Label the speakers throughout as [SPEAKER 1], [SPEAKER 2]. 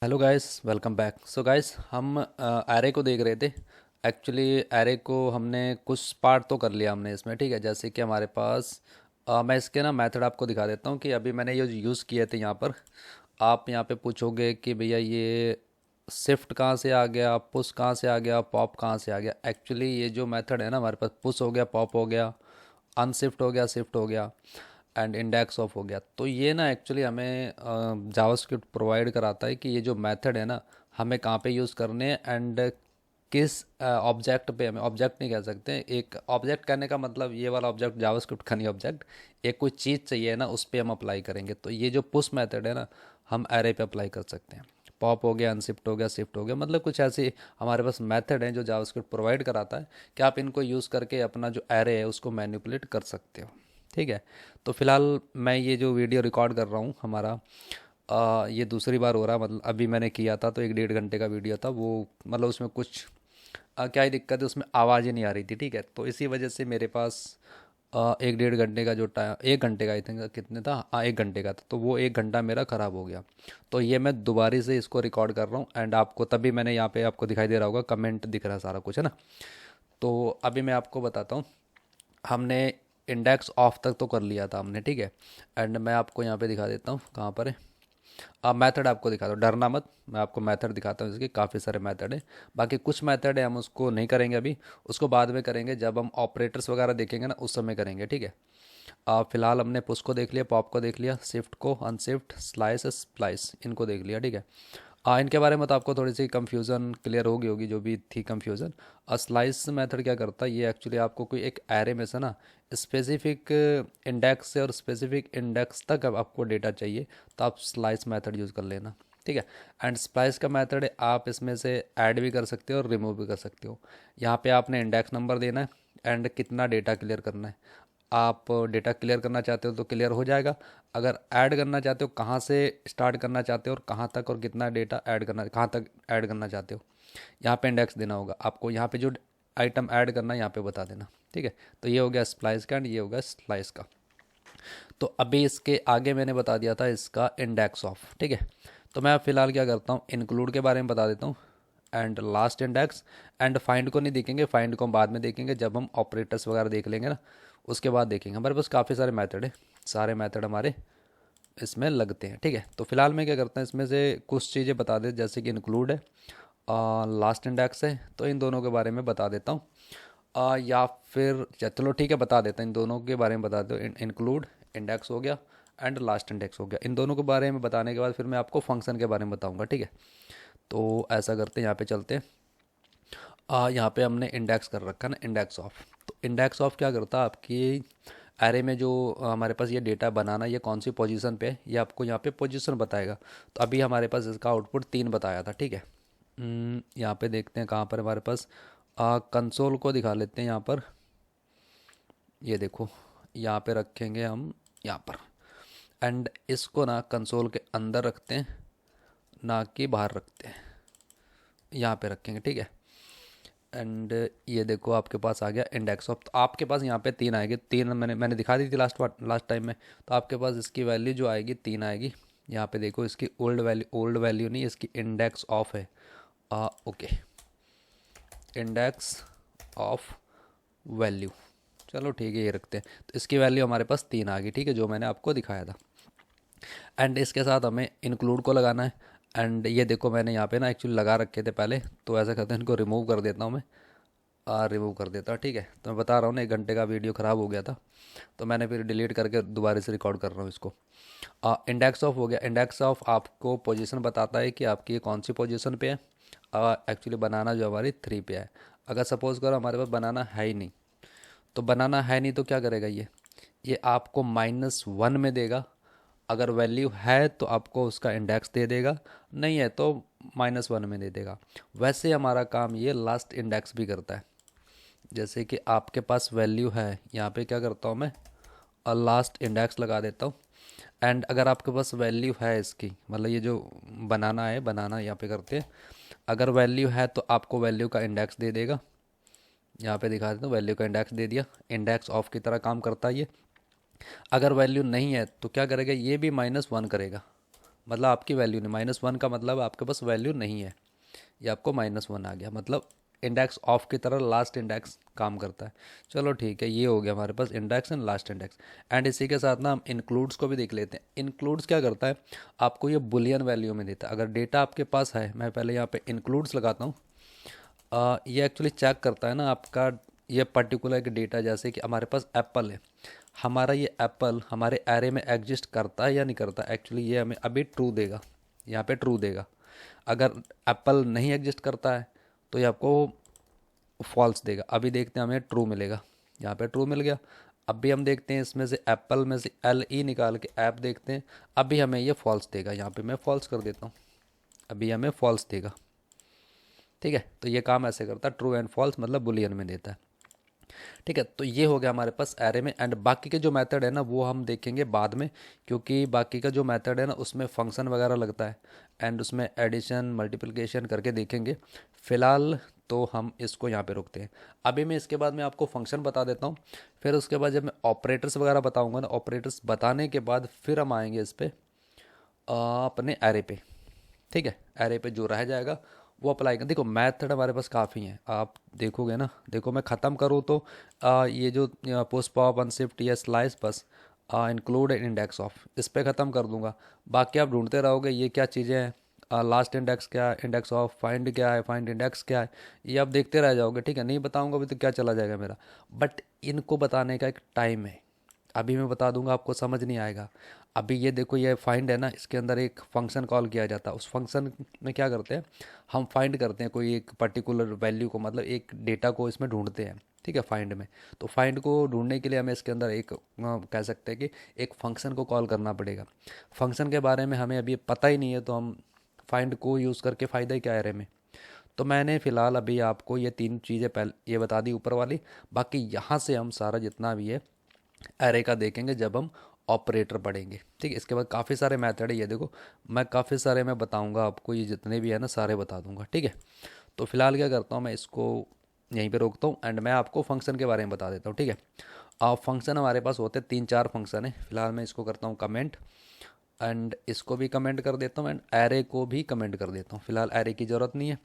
[SPEAKER 1] Hello guys, welcome back. So guys, हम array को देख रहे थे। एक्चुअली एरे को हमने कुछ पार्ट तो कर लिया हमने इसमें, ठीक है। जैसे कि हमारे पास मैं इसके ना मेथड आपको दिखा देता हूँ कि अभी मैंने ये यूज़ किए थे यहाँ पर। आप यहाँ पे पूछोगे कि भैया ये शिफ्ट कहाँ से आ गया, पुश कहाँ से आ गया, पॉप कहाँ से आ गया। एक्चुअली ये जो मेथड है ना, हमारे पास पुश हो गया, पॉप हो गया, अनशिफ्ट हो गया, शिफ्ट हो गया एंड इंडेक्स ऑफ हो गया। तो ये ना एक्चुअली हमें जावास्क्रिप्ट प्रोवाइड कराता है कि ये जो मेथड है ना, हमें कहाँ पे यूज़ करने हैं एंड किस ऑब्जेक्ट पे। हमें ऑब्जेक्ट नहीं कह सकते, एक ऑब्जेक्ट कहने का मतलब ये वाला ऑब्जेक्ट जावास्क्रिप्ट का नहीं, ऑब्जेक्ट एक कोई चीज़ चाहिए ना, उस पर हम अप्लाई करेंगे। तो ये जो पुश मेथड है ना, हम एरे पे अप्लाई कर सकते हैं। पॉप हो गया, अनशिफ्ट हो गया, शिफ्ट हो गया, मतलब कुछ ऐसी हमारे पास मेथड हैं जो जावास्क्रिप्ट प्रोवाइड कराता है कि आप इनको यूज़ करके अपना जो एरे है उसको मैनिपुलेट कर सकते हो, ठीक है। तो फिलहाल मैं ये जो वीडियो रिकॉर्ड कर रहा हूँ हमारा, ये दूसरी बार हो रहा है। मतलब अभी मैंने किया था तो 1 डेढ़ घंटे का वीडियो था वो। मतलब उसमें कुछ क्या ही दिक्कत है, उसमें आवाज़ ही नहीं आ रही थी, ठीक है। तो इसी वजह से मेरे पास 1 डेढ़ घंटे का जो टाइम, 1 घंटे का आई थिंक कितने था, हाँ 1 घंटे का था, तो वो 1 घंटा मेरा ख़राब हो गया। तो ये मैं दोबारा से इसको रिकॉर्ड कर रहा हूँ एंड आपको तभी मैंने यहाँ पे आपको दिखाई दे रहा होगा, कमेंट दिख रहा है, सारा कुछ है ना। तो अभी मैं आपको बताता हूँ। हमने इंडेक्स ऑफ तक तो कर लिया था हमने, ठीक है। एंड मैं आपको यहाँ पे दिखा देता हूँ कहाँ पर है। अब मेथड आपको दिखाता हूँ, डरना मत, मैं आपको मेथड दिखाता हूँ। इसके काफ़ी सारे मेथड हैं, बाकी कुछ मेथड है हम उसको नहीं करेंगे अभी, उसको बाद में करेंगे जब हम ऑपरेटर्स वगैरह देखेंगे ना, उस समय करेंगे, ठीक है। फिलहाल हमने पुश को देख लिया, पॉप को देख लिया, शिफ्ट को, अनशिफ्ट, स्लाइस, स्प्लाइस, इनको देख लिया, ठीक है। इनके बारे में तो आपको थोड़ी सी कंफ्यूजन क्लियर होगी होगी जो भी थी कंफ्यूजन। स्लाइस मेथड क्या करता है, ये एक्चुअली आपको कोई एक एरे में से ना स्पेसिफिक इंडेक्स से और स्पेसिफिक इंडेक्स तक अब आपको डेटा चाहिए, तो आप स्लाइस मेथड यूज़ कर लेना, ठीक है। एंड स्प्लाइस का मेथड है, आप इसमें से ऐड भी कर सकते हो और रिमूव भी कर सकते हो। यहाँ पे आपने इंडेक्स नंबर देना है एंड कितना डेटा क्लियर करना है। आप डेटा क्लियर करना चाहते हो तो क्लियर हो जाएगा। अगर ऐड करना चाहते हो, कहाँ से स्टार्ट करना चाहते हो और कहाँ तक और कितना डेटा ऐड करना, कहाँ तक ऐड करना चाहते हो, यहाँ पे इंडेक्स देना होगा आपको। यहाँ पे जो आइटम ऐड करना है यहाँ पे बता देना, ठीक है। तो ये हो गया स्प्लाइस का एंड ये हो गया स्लाइस का। तो अभी इसके आगे मैंने बता दिया था इसका इंडेक्स ऑफ, ठीक है। तो मैं फिलहाल क्या करता हूँ, इंक्लूड के बारे में बता देता हूँ and last index. And find को नहीं देखेंगे, फाइंड को हम बाद में देखेंगे जब हम ऑपरेटर्स वगैरह देख लेंगे ना, उसके बाद देखेंगे। हमारे पास काफ़ी सारे मेथड है, सारे मेथड हमारे इसमें लगते हैं, ठीक है। तो फिलहाल मैं क्या करता हूँ, इसमें से कुछ चीज़ें बता दे, जैसे कि इंक्लूड है, लास्ट इंडेक्स है, तो इन दोनों के बारे में बता देता हूँ। या फिर चलो ठीक है, बता देता हूँ, इन दोनों के बारे में बता दो। इंक्लूड इंडेक्स हो गया एंड लास्ट इंडेक्स हो गया। इन दोनों के बारे में बताने के बाद फिर मैं आपको फंक्शन के बारे में बताऊंगा, ठीक है। तो ऐसा करते हैं, यहाँ पे चलते हैं। यहाँ पे हमने इंडेक्स कर रखा है ना, इंडेक्स ऑफ। तो इंडेक्स ऑफ क्या करता है, आपकी एरे में जो हमारे पास ये डेटा बनाना, ये कौन सी पोजीशन पे है, ये आपको यहाँ पे पोजीशन बताएगा। तो अभी हमारे पास इसका आउटपुट 3 बताया था, ठीक है। यहाँ पे देखते हैं कहाँ पर हमारे पास, कंसोल को दिखा लेते हैं यहाँ पर। ये देखो, यहाँ पे रखेंगे हम, यहाँ पर। एंड इसको ना कंसोल के अंदर रखते हैं, ना कि बाहर रखते हैं, यहाँ पे रखेंगे, ठीक है। एंड ये देखो आपके पास आ गया इंडेक्स ऑफ। तो आपके पास यहाँ पे 3 आएगी, 3 मैंने दिखा दी थी लास्ट टाइम में। तो आपके पास इसकी वैल्यू जो आएगी 3 आएगी। यहाँ पे देखो, इसकी ओल्ड वैल्यू नहीं, इसकी इंडेक्स ऑफ है। ओके, इंडेक्स ऑफ वैल्यू, चलो ठीक है, ये रखते हैं। तो इसकी वैल्यू हमारे पास 3 आ गई, ठीक है, जो मैंने आपको दिखाया था। एंड इसके साथ हमें इंक्लूड को लगाना है। एंड ये देखो, मैंने यहाँ पे ना एक्चुअली लगा रखे थे पहले, तो ऐसा करते हैं, इनको रिमूव कर देता हूँ मैं। रिमूव कर देता, ठीक है। तो मैं बता रहा हूँ ना, 1 घंटे का वीडियो ख़राब हो गया था, तो मैंने फिर डिलीट करके दोबारा से रिकॉर्ड कर रहा हूँ इसको। इंडेक्स ऑफ हो गया। इंडेक्स ऑफ आपको पोजीशन बताता है कि आपकी ये कौन सी पोजीशन पे है। एक्चुअली बनाना जो हमारी 3 पे है। अगर सपोज़ करो हमारे पास बनाना है ही नहीं, तो बनाना है नहीं तो क्या करेगा ये आपको -1 में देगा। अगर वैल्यू है तो आपको उसका इंडेक्स दे देगा, नहीं है तो -1 में दे देगा। वैसे हमारा काम ये लास्ट इंडेक्स भी करता है। जैसे कि आपके पास वैल्यू है, यहाँ पे क्या करता हूँ मैं, और लास्ट इंडेक्स लगा देता हूँ। एंड अगर आपके पास वैल्यू है इसकी, मतलब ये जो बनाना है, बनाना यहाँ पे करते हैं, अगर वैल्यू है तो आपको वैल्यू का इंडेक्स दे देगा। यहाँ पे दिखा देता हूँ, वैल्यू का इंडेक्स दे दिया। इंडेक्स ऑफ की तरह काम करता है ये। अगर वैल्यू नहीं है तो क्या करेगा, ये भी -1 करेगा। मतलब आपकी वैल्यू नहीं, -1 का मतलब आपके पास वैल्यू नहीं है, ये आपको -1 आ गया, मतलब इंडेक्स ऑफ की तरह लास्ट इंडेक्स काम करता है। चलो ठीक है, ये हो गया हमारे पास index and last index. And इसी के साथ ना हम इंक्लूड्स को भी देख लेते हैं। इंक्लूड्स क्या करता है, आपको ये बुलियन वैल्यू में देता है। अगर डेटा आपके पास है, मैं पहले यहाँ पे इंक्लूड्स लगाता हूँ। ये एक्चुअली चेक करता है ना आपका ये पर्टिकुलर एक डेटा, जैसे कि हमारे पास एप्पल है, हमारा ये एप्पल हमारे एरे में एग्जिस्ट करता है या नहीं करता। एक्चुअली ये हमें अभी ट्रू देगा, यहाँ पे ट्रू देगा। अगर एप्पल नहीं एग्जिस्ट करता है तो ये आपको फॉल्स देगा। अभी देखते हैं हमें ट्रू मिलेगा, यहाँ पे ट्रू मिल गया। अभी हम देखते हैं इसमें से एप्पल में से LE निकाल के ऐप देखते हैं, अभी हमें ये फॉल्स देगा। यहाँ पे मैं फॉल्स कर देता हूँ, अभी हमें फॉल्स देगा। ठीक है, तो ये काम ऐसे करता है, ट्रू एंड फॉल्स मतलब बुलियन में देता है। ठीक है, तो ये हो गया हमारे पास एरे में। एंड बाकी के जो मेथड है ना वो हम देखेंगे बाद में, क्योंकि बाकी का जो मेथड है ना उसमें फंक्शन वगैरह लगता है एंड उसमें एडिशन मल्टीप्लिकेशन करके देखेंगे। फिलहाल तो हम इसको यहाँ पे रोकते हैं। अभी मैं इसके बाद मैं आपको फंक्शन बता देता हूँ, फिर उसके बाद जब मैं ऑपरेटर्स वगैरह बताऊँगा ना, ऑपरेटर्स बताने के बाद फिर हम आएंगे इस पर अपने एरे पे। ठीक है, एरे पे जो रह जाएगा वो अप्लाई कर। देखो मैथड हमारे पास काफ़ी हैं, आप देखोगे ना। देखो मैं ख़त्म करूँ तो ये जो पोस्ट पॉप अनशिफ्ट या स्लाइस बस इंक्लूड इंडेक्स ऑफ, इस पे ख़त्म कर दूंगा। बाकी आप ढूंढते रहोगे ये क्या चीज़ें हैं, लास्ट इंडेक्स क्या है, इंडेक्स ऑफ, फाइंड क्या है, फाइंड इंडेक्स क्या है, ये आप देखते रह जाओगे। ठीक है, नहीं बताऊंगा अभी तो क्या चला जाएगा मेरा। बट इनको बताने का एक टाइम है, अभी मैं बता दूंगा आपको समझ नहीं आएगा। अभी ये देखो ये फाइंड है ना, इसके अंदर एक फंक्शन कॉल किया जाता है। उस फंक्शन में क्या करते हैं, हम फाइंड करते हैं कोई एक पर्टिकुलर वैल्यू को, मतलब एक डेटा को इसमें ढूंढते हैं। ठीक है, फाइंड में। तो फाइंड को ढूंढने के लिए हमें इसके अंदर एक कह सकते हैं कि एक फंक्शन को कॉल करना पड़ेगा। फंक्शन के बारे में हमें अभी पता ही नहीं है, तो हम फाइंड को यूज़ करके फ़ायदा ही क्या है हमें। तो मैंने फ़िलहाल अभी आपको ये 3 चीज़ें पहले ये बता दी ऊपर वाली। बाकी यहाँ से हम सारा जितना भी है एरे का देखेंगे जब हम ऑपरेटर पढ़ेंगे। ठीक है, इसके बाद काफ़ी सारे मेथड है, ये देखो मैं काफ़ी सारे मैं बताऊंगा आपको, ये जितने भी है ना सारे बता दूंगा। ठीक है, तो फिलहाल क्या करता हूँ मैं इसको यहीं पे रोकता हूँ एंड मैं आपको फंक्शन के बारे में बता देता हूँ। ठीक है, आप फंक्शन हमारे पास होते हैं 3-4 फंक्शन है। फिलहाल मैं इसको करता हूँ कमेंट एंड इसको भी कमेंट कर देता हूँ एंड एरे को भी कमेंट कर देता हूँ। फिलहाल एरे की ज़रूरत नहीं है।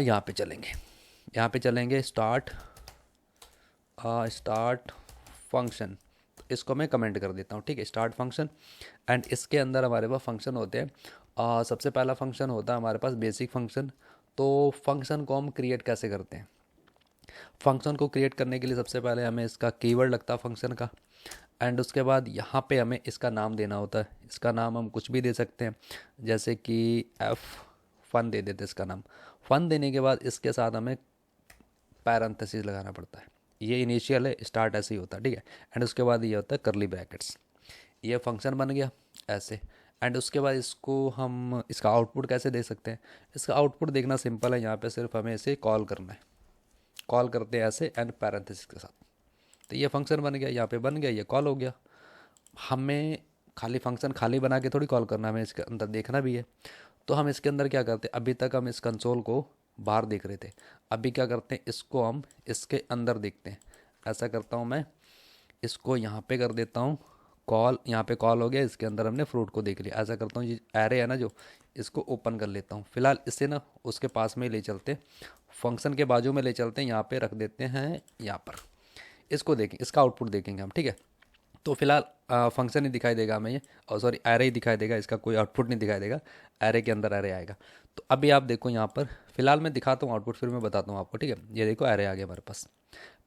[SPEAKER 1] यहाँ पे चलेंगे, यहाँ पे चलेंगे स्टार्ट स्टार्ट फंक्शन, इसको मैं कमेंट कर देता हूँ। ठीक है, स्टार्ट फंक्शन एंड इसके अंदर हमारे पास फंक्शन होते हैं। सबसे पहला फंक्शन होता है हमारे पास बेसिक फंक्शन। तो फंक्शन को हम क्रिएट कैसे करते हैं, फंक्शन को क्रिएट करने के लिए सबसे पहले हमें इसका कीवर्ड लगता है फंक्शन का। एंड उसके बाद यहाँ पे हमें इसका नाम देना होता है। इसका नाम हम कुछ भी दे सकते हैं, जैसे कि एफ फन दे देते हैं इसका नाम। फन देने के बाद इसके साथ हमें पैरेंथेसिस लगाना पड़ता है। ये इनिशियल है, स्टार्ट ऐसे ही होता है। ठीक है, एंड उसके बाद ये होता है करली ब्रैकेट्स। ये फंक्शन बन गया ऐसे। एंड उसके बाद इसको हम इसका आउटपुट कैसे दे सकते हैं, इसका आउटपुट देखना सिंपल है। यहाँ पे सिर्फ हमें इसे कॉल करना है, कॉल करते हैं ऐसे एंड पैरेंथेसिस के साथ। तो ये फंक्शन बन गया, यहाँ पे बन गया, ये कॉल हो गया। हमें खाली फंक्शन खाली बना के थोड़ी कॉल करना है, हमें इसके अंदर देखना भी है। तो हम इसके अंदर क्या करते हैं, अभी तक हम इस कंसोल को बाहर देख रहे थे, अभी क्या करते हैं इसको हम इसके अंदर देखते हैं। ऐसा करता हूँ मैं, इसको यहाँ पे कर देता हूँ कॉल, यहाँ पे कॉल हो गया, इसके अंदर हमने फ्रूट को देख लिया। ऐसा करता हूँ ये एरे है ना जो, इसको ओपन कर लेता हूँ। फिलहाल इसे ना उसके पास में ले चलते हैं, फंक्शन के बाजू में ले चलते हैं, यहाँ पे रख देते हैं यहाँ पर। इसको देखें, इसका आउटपुट देखेंगे हम। ठीक है, तो फिलहाल फंक्शन ही दिखाई देगा हमें ये, और सॉरी एरे ही दिखाई देगा, इसका कोई आउटपुट नहीं दिखाई देगा। एरे के अंदर एरे आएगा। तो अभी आप देखो यहाँ पर, फिलहाल मैं दिखाता हूँ आउटपुट, फिर मैं बताता हूँ आपको। ठीक है, ये देखो एरे आ गया हमारे पास।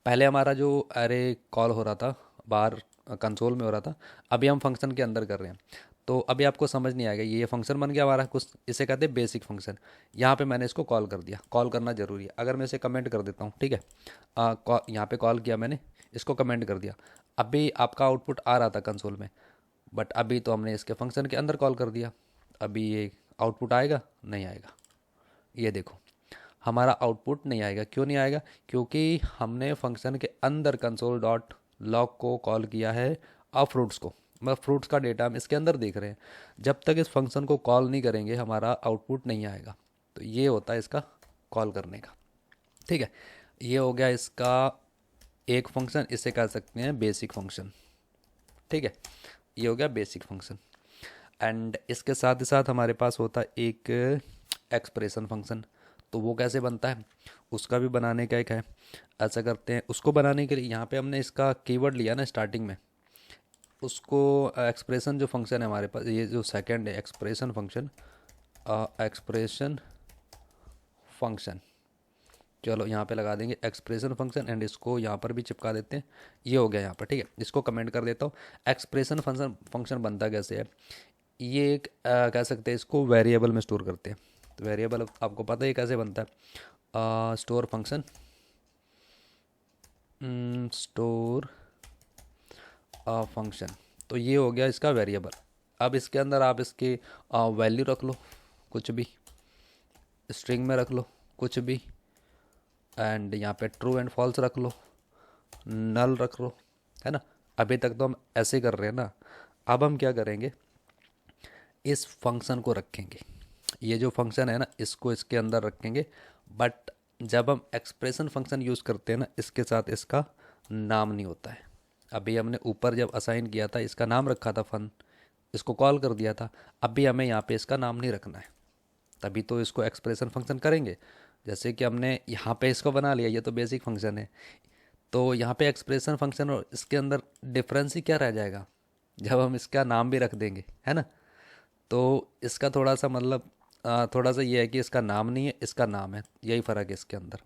[SPEAKER 1] पहले हमारा जो एरे कॉल हो रहा था बाहर कंसोल में हो रहा था, अभी हम फंक्शन के अंदर कर रहे हैं। तो अभी आपको समझ नहीं आएगा, ये फंक्शन बन गया हमारा कुछ, इसे कहते हैं बेसिक फंक्शन। यहाँ पे मैंने इसको कॉल कर दिया, कॉल करना ज़रूरी है। अगर मैं इसे कमेंट कर देता हूँ, ठीक है, यहाँ पे कॉल किया मैंने, इसको कमेंट कर दिया, अभी आपका आउटपुट आ रहा था कंसोल में, बट अभी तो हमने इसके फंक्शन के अंदर कॉल कर दिया। अभी ये आउटपुट आएगा नहीं आएगा, ये देखो हमारा आउटपुट नहीं आएगा। क्यों नहीं आएगा, क्योंकि हमने फंक्शन के अंदर कंसोल डॉट लॉग को कॉल किया है फ्रूट्स को, मतलब फ्रूट्स का डेटा हम इसके अंदर देख रहे हैं। जब तक इस फंक्शन को कॉल नहीं करेंगे हमारा आउटपुट नहीं आएगा। तो ये होता है इसका कॉल करने का। ठीक है, ये हो गया इसका एक फंक्शन, इसे कह सकते हैं बेसिक फंक्शन। ठीक है, ये हो गया बेसिक फंक्शन। एंड इसके साथ ही साथ हमारे पास होता है एक एक्सप्रेशन फंक्शन। तो वो कैसे बनता है, उसका भी बनाने का एक है। ऐसा करते हैं, उसको बनाने के लिए यहाँ पे हमने इसका कीवर्ड लिया ना स्टार्टिंग में, उसको एक्सप्रेशन जो फंक्शन है हमारे पास, ये जो सेकंड है एक्सप्रेशन फंक्शन, एक्सप्रेशन फंक्शन, चलो यहाँ पे लगा देंगे एक्सप्रेशन फंक्शन एंड इसको यहाँ पर भी चिपका देते हैं। ये हो गया यहाँ पर, ठीक है। इसको कमेंट कर देता हूँ। एक्सप्रेशन फंक्शन फंक्शन बनता कैसे है, ये एक कह सकते हैं इसको वेरिएबल में स्टोर करते हैं। तो वेरिएबल आपको पता है कैसे बनता है, स्टोर फंक्शन, स्टोर फंक्शन। तो ये हो गया इसका वेरिएबल। अब इसके अंदर आप इसकी वैल्यू रख लो, कुछ भी, स्ट्रिंग में रख लो कुछ भी, एंड यहाँ पे ट्रू एंड फॉल्स रख लो, नल रख लो, है ना। अभी तक तो हम ऐसे कर रहे हैं ना। अब हम क्या करेंगे, इस फंक्शन को रखेंगे, ये जो फंक्शन है ना इसको इसके अंदर रखेंगे। बट जब हम एक्सप्रेशन फंक्शन यूज़ करते हैं ना, इसके साथ इसका नाम नहीं होता है। अभी हमने ऊपर जब असाइन किया था इसका नाम रखा था फन, इसको कॉल कर दिया था। अभी हमें यहाँ पे इसका नाम नहीं रखना है, तभी तो इसको एक्सप्रेशन फंक्शन करेंगे। जैसे कि हमने यहाँ पे इसको बना लिया, ये तो बेसिक फंक्शन है। तो यहाँ पे एक्सप्रेशन फंक्शन और इसके अंदर डिफरेंस ही क्या रह जाएगा, जब हम इसका नाम भी रख देंगे, है ना। तो इसका थोड़ा सा मतलब थोड़ा सा ये है कि इसका नाम नहीं है, इसका नाम है, यही फ़र्क है इसके अंदर।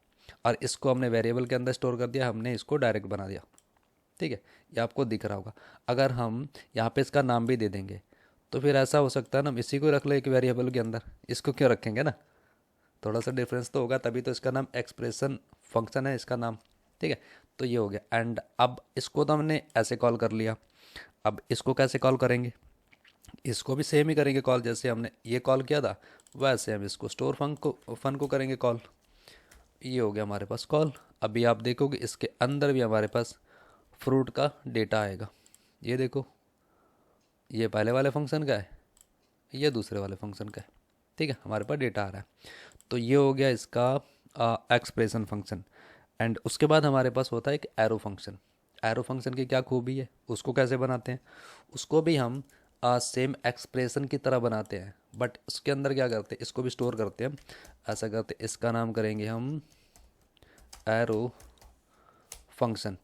[SPEAKER 1] और इसको हमने वेरिएबल के अंदर स्टोर कर दिया, हमने इसको डायरेक्ट बना दिया, ठीक है। ये आपको दिख रहा होगा। अगर हम यहाँ पे इसका नाम भी दे देंगे तो फिर ऐसा हो सकता है ना, हम इसी को रख ले एक वेरिएबल के अंदर, इसको क्यों रखेंगे ना। थोड़ा सा डिफरेंस तो होगा, तभी तो इसका नाम एक्सप्रेशन फंक्शन है, इसका नाम, ठीक है। तो ये हो गया। एंड अब इसको तो हमने ऐसे कॉल कर लिया। अब इसको कैसे कॉल करेंगे, इसको भी सेम ही करेंगे कॉल, जैसे हमने ये कॉल किया था वैसे हम इसको स्टोर फन को करेंगे कॉल। ये हो गया हमारे पास कॉल। अभी आप देखोगे इसके अंदर भी हमारे पास फ्रूट का डेटा आएगा। ये देखो, ये पहले वाले फंक्शन का है, ये दूसरे वाले फंक्शन का है, ठीक है। हमारे पास डेटा आ रहा है। तो ये हो गया इसका एक्सप्रेशन फंक्शन। एंड उसके बाद हमारे पास होता है एक एरो फंक्शन। एरो फंक्शन की क्या खूबी है, उसको कैसे बनाते हैं, उसको भी हम सेम एक्सप्रेशन की तरह बनाते हैं, बट उसके अंदर क्या करते हैं, इसको भी स्टोर करते हैं। ऐसा करते हैं, इसका नाम करेंगे हम एरो फंक्शन।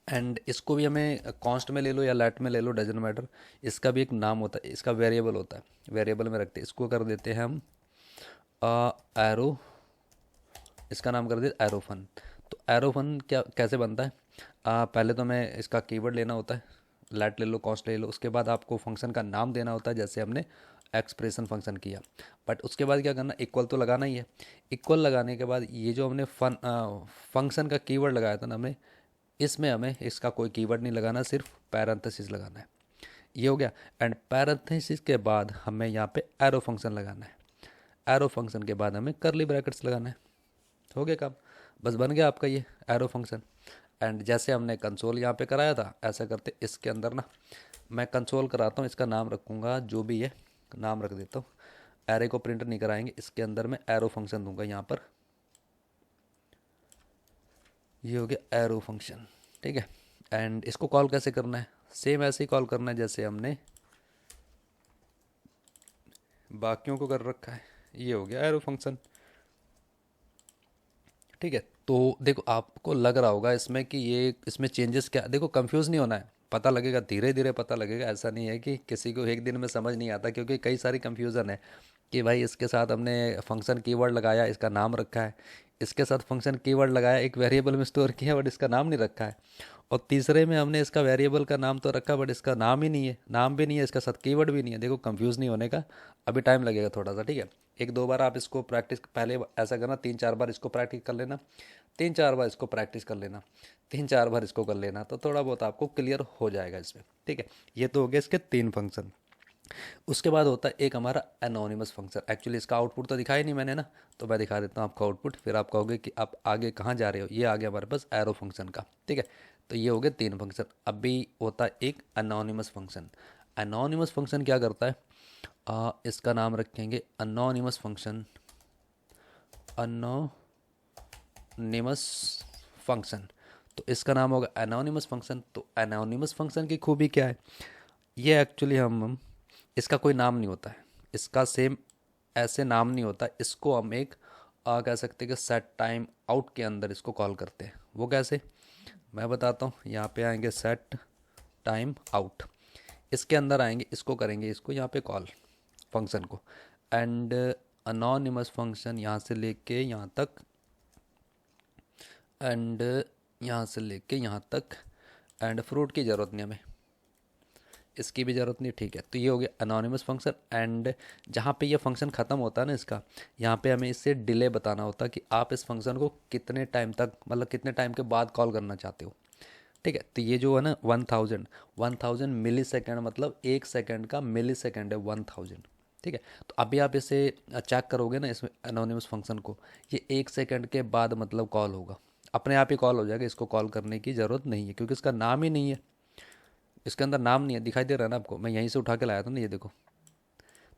[SPEAKER 1] एंड इसको भी हमें कॉन्स्ट में ले लो या लेट में ले लो, डजन मैटर। इसका भी एक नाम होता है, इसका वेरिएबल होता है, वेरिएबल में रखते हैं। इसको कर देते हैं हम एरो, इसका नाम कर दिया एरो फन। तो एरो फन क्या कैसे बनता है, पहले तो हमें इसका कीवर्ड लेना होता है, लेट ले लो, कॉस्ट ले लो। उसके बाद आपको फंक्शन का नाम देना होता है, जैसे हमने एक्सप्रेशन फंक्शन किया। बट उसके बाद क्या करना, इक्वल तो लगाना ही है। इक्वल लगाने के बाद ये जो हमने फंक्शन का कीवर्ड लगाया था ना, हमें इसमें हमें इसका कोई कीवर्ड नहीं लगाना, सिर्फ पैरेंथेसिस लगाना है। ये हो गया। एंड पैरेंथेसिस के बाद हमें यहाँ पे एरो फंक्शन लगाना है। एरो फंक्शन के बाद हमें करली ब्रैकेट्स लगाना है। हो गया काम, बस बन गया आपका ये एरो फंक्शन। एंड जैसे हमने कंसोल यहाँ पे कराया था, ऐसा करते इसके अंदर ना, मैं कंसोल कराता हूँ, इसका नाम रखूँगा जो भी है, नाम रख देता हूँ। एरे को प्रिंट नहीं कराएंगे, इसके अंदर मैं एरो फंक्शन दूंगा यहाँ पर। ये हो गया एरो फंक्शन, ठीक है। एंड इसको कॉल कैसे करना है, सेम ऐसे ही कॉल करना है जैसे हमने बाकियों को कर रखा है। ये हो गया एरो फंक्शन, ठीक है। तो देखो आपको लग रहा होगा इसमें कि ये इसमें चेंजेस क्या, देखो कंफ्यूज नहीं होना है, पता लगेगा, धीरे धीरे पता लगेगा। ऐसा नहीं है कि किसी को एक दिन में समझ नहीं आता, क्योंकि कई सारी कंफ्यूजन है कि भाई इसके साथ हमने फंक्शन कीवर्ड लगाया, इसका नाम रखा है, इसके साथ फंक्शन कीवर्ड लगाया, एक वेरिएबल में स्टोर किया बट इसका नाम नहीं रखा है, और तीसरे में हमने इसका वेरिएबल का नाम तो रखा बट इसका नाम ही नहीं है, नाम भी नहीं है, इसका साथ कीवर्ड भी नहीं है। देखो कंफ्यूज नहीं होने का अभी टाइम लगेगा थोड़ा सा, ठीक है। एक दो बार आप इसको प्रैक्टिस, पहले ऐसा करना, तीन चार बार इसको प्रैक्टिस कर लेना, तीन चार बार इसको प्रैक्टिस कर लेना, तीन चार बार इसको कर लेना, तो थोड़ा बहुत आपको क्लियर हो जाएगा इसमें, ठीक है। ये तो हो गया इसके तीन फंक्शन। उसके बाद होता है एक हमारा एनोनिमस फंक्शन। एक्चुअली इसका आउटपुट तो दिखाई नहीं मैंने ना, तो मैं दिखा देता हूँ आपका आउटपुट, फिर आप कहोगे कि आप आगे कहाँ जा रहे हो। ये आ गया हमारे पास एरो फंक्शन का, ठीक है। तो ये हो गए तीन फंक्शन। अभी होता है एक अनोनिमस फंक्शन। अनोनिमस फंक्शन क्या करता है, इसका नाम रखेंगे अनोनिमस फंक्शन, अनोनिमस फंक्शन। तो इसका नाम होगा एनोनिमस फंक्शन। तो एनोनिमस फंक्शन की खूबी क्या है, ये एक्चुअली हम इसका कोई नाम नहीं होता है, इसका सेम ऐसे नाम नहीं होता। इसको हम एक कह सकते हैं कि सेट टाइम आउट के अंदर इसको कॉल करते हैं। वो कैसे, मैं बताता हूँ। यहाँ पे आएंगे सेट टाइम आउट, इसके अंदर आएंगे, इसको करेंगे, इसको यहाँ पे कॉल फंक्शन को, एंड अनोनिमस फंक्शन यहाँ से लेके यहाँ तक, एंड यहाँ से लेके यहाँ तक, एंड फ्रूट की ज़रूरत नहीं हमें, इसकी भी ज़रूरत नहीं, ठीक है। तो ये हो गया अनोनिमस फंक्शन। एंड जहाँ पे ये फंक्शन ख़त्म होता है ना इसका, यहाँ पे हमें इससे डिले बताना होता है कि आप इस फंक्शन को कितने टाइम तक, मतलब कितने टाइम के बाद कॉल करना चाहते हो, ठीक है। तो ये जो है ना 1000 मिली सेकेंड, मतलब 1 सेकेंड का मिली सेकेंड है 1000, ठीक है। तो अभी आप इसे चेक करोगे ना इसमें अनोनिमस फंक्शन को, ये 1 सेकेंड के बाद मतलब कॉल होगा, अपने आप ही कॉल हो जाएगा, इसको कॉल करने की ज़रूरत नहीं है क्योंकि इसका नाम ही नहीं है, इसके अंदर नाम नहीं है। दिखाई दे रहा है ना आपको, मैं यहीं से उठा के लाया था ना, ये देखो।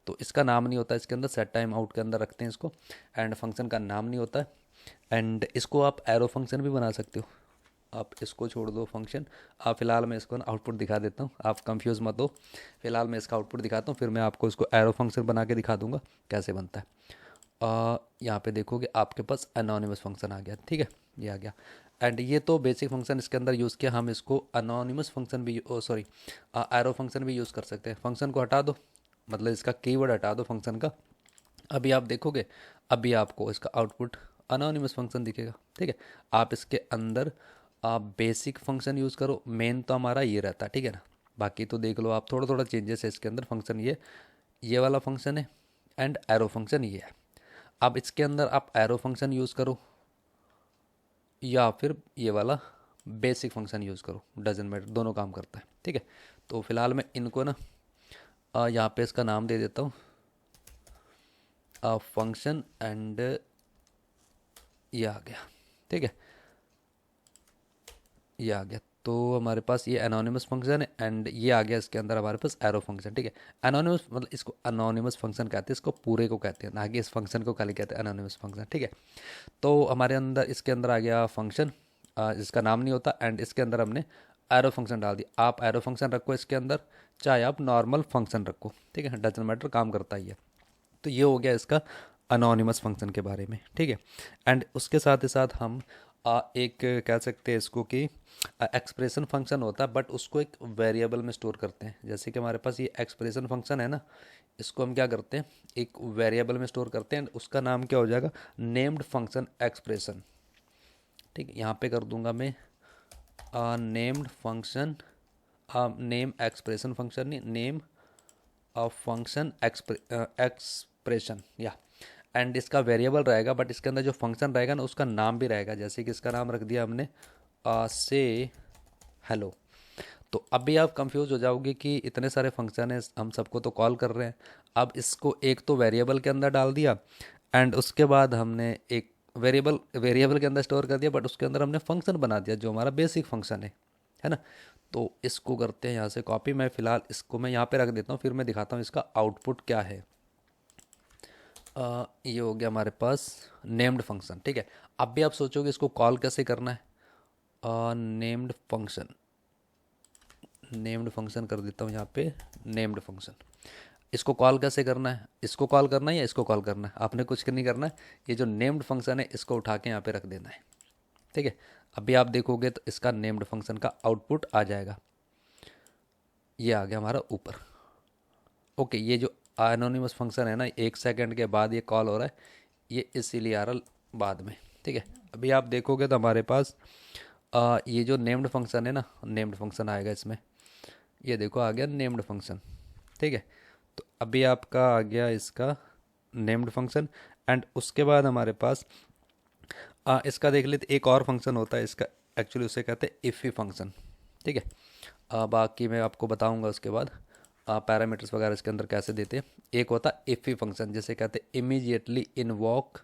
[SPEAKER 1] तो इसका नाम नहीं होता इसके अंदर, सेट टाइम आउट के अंदर रखते हैं इसको, एंड फंक्शन का नाम नहीं होता है। एंड इसको आप एरो फंक्शन भी बना सकते हो, आप इसको छोड़ दो फंक्शन। आप फिलहाल मैं इसको ना आउटपुट दिखा देता हूँ, आप कंफ्यूज मत हो। फिलहाल मैं इसका आउटपुट दिखाता हूँ, फिर मैं आपको इसको एरो फंक्शन बना के दिखा दूंगा कैसे बनता है। यहाँ पे देखोगे आपके पास अनोनिमस फंक्शन आ गया, ठीक है, ये आ गया। एंड ये तो बेसिक फंक्शन इसके अंदर यूज़ किया, हम इसको अनोनिमस फंक्शन भी, सॉरी, एरो फंक्शन भी यूज़ कर सकते हैं। फंक्शन को हटा दो, मतलब इसका कीवर्ड हटा दो फंक्शन का। अभी आप देखोगे, अभी आपको इसका आउटपुट अनोनिमस फंक्शन दिखेगा, ठीक है। आप इसके अंदर आप बेसिक फंक्शन यूज़ करो, मेन तो हमारा ये रहता है, ठीक है ना। बाकी तो देख लो आप, थोड़ा थोड़ा चेंजेस है इसके अंदर। फंक्शन ये वाला फंक्शन है, एंड एरो फंक्शन ये है। अब इसके अंदर आप एरो फंक्शन यूज़ करो या फिर ये वाला बेसिक फंक्शन यूज़ करो, डजन मैटर, दोनों काम करता है, ठीक है। तो फिलहाल मैं इनको ना यहाँ पे इसका नाम दे देता हूँ फंक्शन, एंड ये आ गया, ठीक है, ये आ गया। तो हमारे पास ये एनोनिमस फंक्शन है, एंड ये आ गया इसके अंदर हमारे पास एरो फंक्शन, ठीक है। एनोनिमस मतलब इसको एनोनिमस फंक्शन कहते हैं, इसको पूरे को कहते हैं, ना कि इस फंक्शन को खाली कहते हैं एनोनिमस फंक्शन, ठीक है। तो हमारे अंदर इसके अंदर आ गया फंक्शन, जिसका नाम नहीं होता, एंड इसके अंदर हमने एरो फंक्शन डाल दिया। आप एरो फंक्शन रखो इसके अंदर, चाहे आप नॉर्मल फंक्शन रखो, ठीक है, डजंट मैटर, काम करता ही है। तो ये हो गया इसका अनोनिमस फंक्शन के बारे में, ठीक है। एंड उसके साथ ही साथ हम एक कह सकते हैं इसको कि एक्सप्रेशन फंक्शन होता है, बट उसको एक वेरिएबल में स्टोर करते हैं। जैसे कि हमारे पास ये एक्सप्रेशन फंक्शन है ना, इसको हम क्या करते हैं, एक वेरिएबल में स्टोर करते हैं, उसका नाम क्या हो जाएगा, नेम्ड फंक्शन एक्सप्रेशन, ठीक है। यहाँ पे कर दूंगा मैं named function, name expression function नहीं, नेम फंक्शन एक्सप्रेशन, या एंड इसका वेरिएबल रहेगा, बट इसके अंदर जो फंक्शन रहेगा ना उसका नाम भी रहेगा। जैसे कि इसका नाम रख दिया हमने से हेलो। तो अभी आप कंफ्यूज हो जाओगे कि इतने सारे फंक्शन हैं, हम सबको तो कॉल कर रहे हैं। अब इसको एक तो वेरिएबल के अंदर डाल दिया, एंड उसके बाद हमने एक वेरिएबल के अंदर स्टोर कर दिया, बट उसके अंदर हमने फंक्शन बना दिया जो हमारा बेसिक फंक्शन है ना। तो इसको करते हैं यहाँ से कॉपी, मैं फ़िलहाल इसको मैं यहाँ पे रख देता हूँ, फिर मैं दिखाता हूँ इसका आउटपुट क्या है। ये हो गया हमारे पास नेम्ड फंक्शन, ठीक है। अब भी आप सोचोगे इसको कॉल कैसे करना है, नेम्ड फंक्शन कर देता हूँ यहाँ पे, नेम्ड फंक्शन। इसको कॉल कैसे करना है, इसको कॉल करना है या इसको कॉल करना है, आपने कुछ नहीं करना है। ये जो नेम्ड फंक्शन है इसको उठा के यहाँ पे रख देना है, ठीक है। अभी आप देखोगे तो इसका नेम्ड फंक्शन का आउटपुट आ जाएगा, ये आ गया हमारा ऊपर। ओके, ये जो एनोनिमस फंक्शन है ना, 1 सेकंड के बाद ये कॉल हो रहा है, ये इसीलिए आ रहा बाद में, ठीक है। अभी आप देखोगे तो हमारे पास ये जो नेम्ड फंक्शन है ना, नेम्ड फंक्शन आएगा इसमें, ये देखो आ गया नेम्ड फंक्शन, ठीक है। तो अभी आपका आ गया इसका नेम्ड फंक्शन, एंड उसके बाद हमारे पास इसका देख लेते, एक और फंक्शन होता है इसका, एक्चुअली उसे कहते हैं इफ़ी फंक्शन, ठीक है। बाकी मैं आपको बताऊंगा उसके बाद पैरामीटर्स वगैरह इसके अंदर कैसे देते हैं। एक होता है इफ़ी फंक्शन, जिसे कहते हैं इमीडिएटली इन्वॉक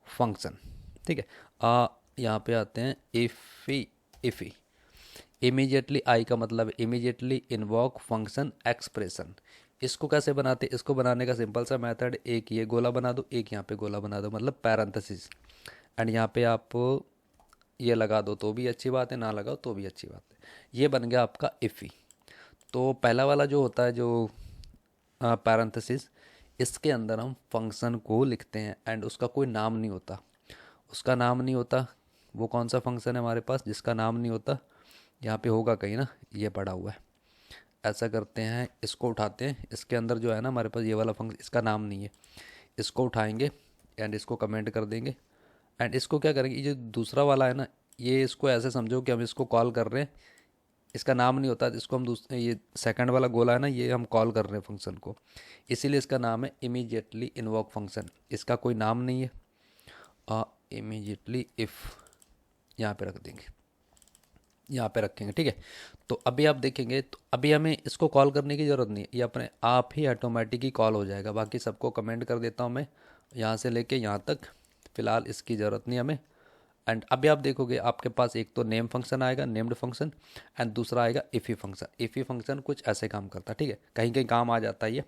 [SPEAKER 1] फंक्शन, ठीक है। यहाँ पे आते हैं इफ़ी इमीडिएटली, आई का मतलब इमीडिएटली इन्वॉक फंक्शन एक्सप्रेशन। इसको कैसे बनाते, इसको बनाने का सिंपल सा मेथड, एक ये गोला बना दो, एक यहाँ पे गोला बना दो, मतलब पैरेंथेसिस, एंड यहाँ पे आप ये लगा दो तो भी अच्छी बात है, ना लगाओ तो भी अच्छी बात है। ये बन गया आपका इफ़ी। तो पहला वाला जो होता है, जो पैरेंथेसिस, इसके अंदर हम फंक्शन को लिखते हैं एंड उसका कोई नाम नहीं होता, उसका नाम नहीं होता। वो कौन सा फंक्शन है हमारे पास जिसका नाम नहीं होता? यहाँ पे होगा कहीं ना, ये पड़ा हुआ है। ऐसा करते हैं, इसको उठाते हैं, इसके अंदर जो है ना हमारे पास ये वाला फंक्शन, इसका नाम नहीं है, इसको उठाएंगे एंड इसको कमेंट कर देंगे। एंड इसको क्या करेंगे, ये जो दूसरा वाला है ना, ये इसको ऐसे समझो कि हम इसको कॉल कर रहे हैं, इसका नाम नहीं होता, इसको हम ये सेकंड वाला गोला है ना, ये हम कॉल कर रहे हैं फंक्शन को, इसीलिए इसका नाम है इमीडिएटली इन्वोक फंक्शन। इसका कोई नाम नहीं है। इमीडिएटली इफ़ यहाँ पे रख देंगे, यहाँ पे रखेंगे, ठीक है। तो अभी आप देखेंगे तो अभी हमें इसको कॉल करने की ज़रूरत नहीं है, ये अपने आप ही ऑटोमेटिक ही कॉल हो जाएगा। बाकी सबको कमेंट कर देता हूँ मैं, यहाँ से लेके यहाँ तक, फ़िलहाल इसकी ज़रूरत नहीं हमें। एंड अभी आप देखोगे आपके पास एक तो नेम फंक्शन आएगा, नेम्ड फंक्शन, एंड दूसरा आएगा इफ़ी फंक्शन। इफ़ी फंक्शन कुछ ऐसे काम करता है, ठीक है, कहीं कहीं काम आ जाता है ये,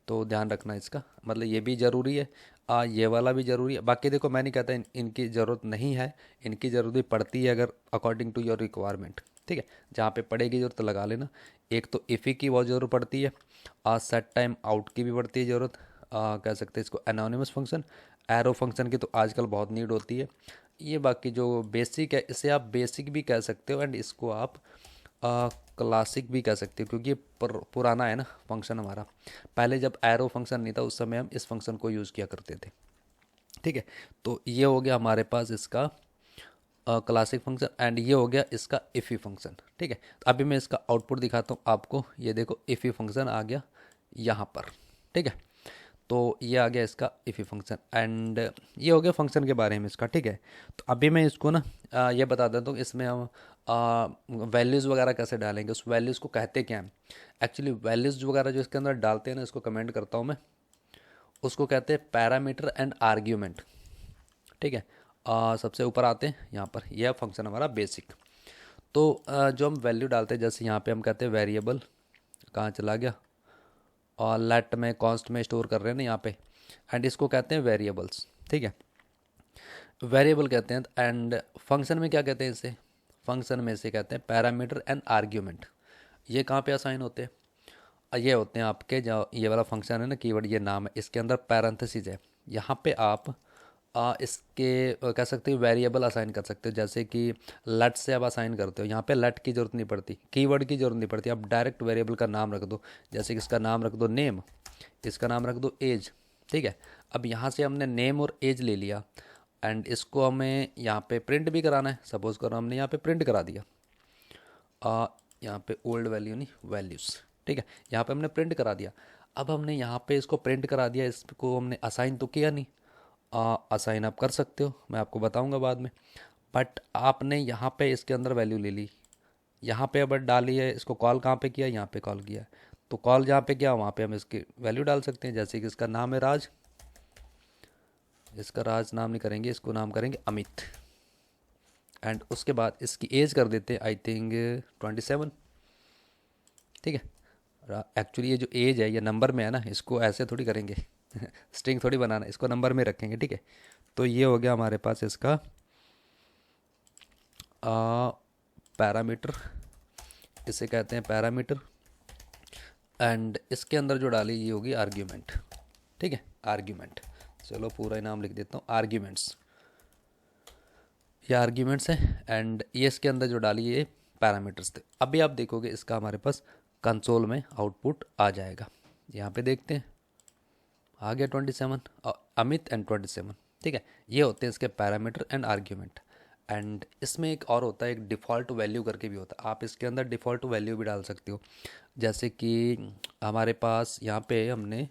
[SPEAKER 1] तो ध्यान रखना इसका, मतलब ये भी ज़रूरी है, ये वाला भी ज़रूरी है। बाकी देखो मैं नहीं कहता इनकी ज़रूरत नहीं है, इनकी ज़रूरत भी पड़ती है अगर अकॉर्डिंग टू योर रिक्वायरमेंट, ठीक है, जहाँ पे पड़ेगी ज़रूरत लगा लेना। एक तो इफ़ी की बहुत ज़रूरत पड़ती है, सेट टाइम आउट की भी पड़ती है ज़रूरत, कह सकते हैं इसको एनोनिमस फंक्शन, एरो फंक्शन की तो आजकल बहुत नीड होती है। ये बाकी जो बेसिक है, इसे आप बेसिक भी कह सकते हो एंड इसको आप क्लासिक भी कह सकते हो, क्योंकि ये पुराना है ना फंक्शन हमारा। पहले जब एरो फंक्शन नहीं था उस समय हम इस फंक्शन को यूज़ किया करते थे, ठीक है। तो ये हो गया हमारे पास इसका क्लासिक फंक्शन, एंड ये हो गया इसका इफ़ी फंक्शन, ठीक है। तो अभी मैं इसका आउटपुट दिखाता हूँ आपको, ये देखो इफ़ी फंक्शन आ गया यहाँ पर, ठीक है। तो ये आ गया इसका इफ़ी फंक्शन, एंड ये हो गया फंक्शन के बारे में इसका, ठीक है। तो अभी मैं इसको ना ये बता देता हूँ, इसमें हम वैल्यूज़ वगैरह कैसे डालेंगे, उस वैल्यूज़ को कहते क्या हैं। एक्चुअली वैल्यूज़ वगैरह जो इसके अंदर डालते हैं ना, इसको कमेंट करता हूँ मैं, उसको कहते हैं पैरामीटर एंड आर्ग्यूमेंट, ठीक है। सबसे ऊपर आते हैं यहाँ पर, यह फंक्शन हमारा बेसिक। तो जो हम वैल्यू डालते हैं, जैसे यहाँ पे हम कहते हैं वेरिएबल, कहाँ चला गया, और लेट में कॉन्स्ट में स्टोर कर रहे हैं ना यहाँ पे, एंड इसको कहते हैं वेरिएबल्स, ठीक है, वेरिएबल कहते हैं। एंड फंक्शन में क्या कहते हैं इसे, फंक्शन में इसे कहते हैं पैरामीटर एंड आर्ग्यूमेंट। ये कहाँ पे असाइन होते हैं, ये होते हैं आपके, जो ये वाला फंक्शन है ना, कीवर्ड ये नाम है, इसके अंदर पैरेंथेसिस है, यहाँ पे आप इसके कह सकते हो वेरिएबल असाइन कर सकते हो, जैसे कि लेट से आप असाइन करते हो, यहाँ पे लेट की ज़रूरत नहीं पड़ती, कीवर्ड की ज़रूरत नहीं पड़ती, आप डायरेक्ट वेरिएबल का नाम रख दो, जैसे कि इसका नाम रख दो नेम, इसका नाम रख दो एज, ठीक है। अब यहाँ से हमने नेम और एज ले लिया, एंड इसको हमें यहाँ पे प्रिंट भी कराना है, सपोज करो हमने यहाँ पे प्रिंट करा दिया, यहाँ पे ओल्ड वैल्यू नहीं वैल्यूज़, ठीक है, यहाँ पे हमने प्रिंट करा दिया। अब हमने यहाँ पे इसको प्रिंट करा दिया, इसको हमने असाइन तो किया नहीं, असाइन आप कर सकते हो, मैं आपको बताऊंगा बाद में, बट आपने यहाँ पे इसके अंदर वैल्यू ले ली, यहाँ पे अब डाली है, इसको कॉल कहाँ पे किया, यहाँ पे कॉल किया है, तो कॉल जहाँ पे किया वहाँ पे हम इसकी वैल्यू डाल सकते हैं, जैसे कि इसका नाम है राज, इसका राज नाम नहीं करेंगे, इसको नाम करेंगे अमित, एंड उसके बाद इसकी एज कर देते हैं आई थिंक 27, ठीक है। एक्चुअली ये जो एज है ये नंबर में है ना, इसको ऐसे थोड़ी करेंगे स्ट्रिंग थोड़ी बनाना, इसको नंबर में रखेंगे, ठीक है। तो ये हो गया हमारे पास इसका पैरामीटर, इसे कहते हैं पैरामीटर, एंड इसके अंदर जो डाली ये होगी आर्ग्यूमेंट, ठीक है, आर्ग्यूमेंट। चलो पूरा ही नाम लिख देता हूँ, आर्ग्यूमेंट्स, ये आर्ग्यूमेंट्स हैं, एंड ये इसके अंदर जो डाली ये पैरामीटर्स थे। अभी आप देखोगे इसका हमारे पास कंसोल में आउटपुट आ जाएगा, यहाँ पे देखते हैं, आ गया 27, अमित एंड 27, ठीक है। ये होते हैं इसके पैरामीटर एंड आर्ग्यूमेंट। एंड इसमें एक और होता है, एक डिफ़ॉल्ट वैल्यू करके भी होता है, आप इसके अंदर डिफ़ॉल्ट वैल्यू भी डाल सकते हो, जैसे कि हमारे पास यहाँ पे हमने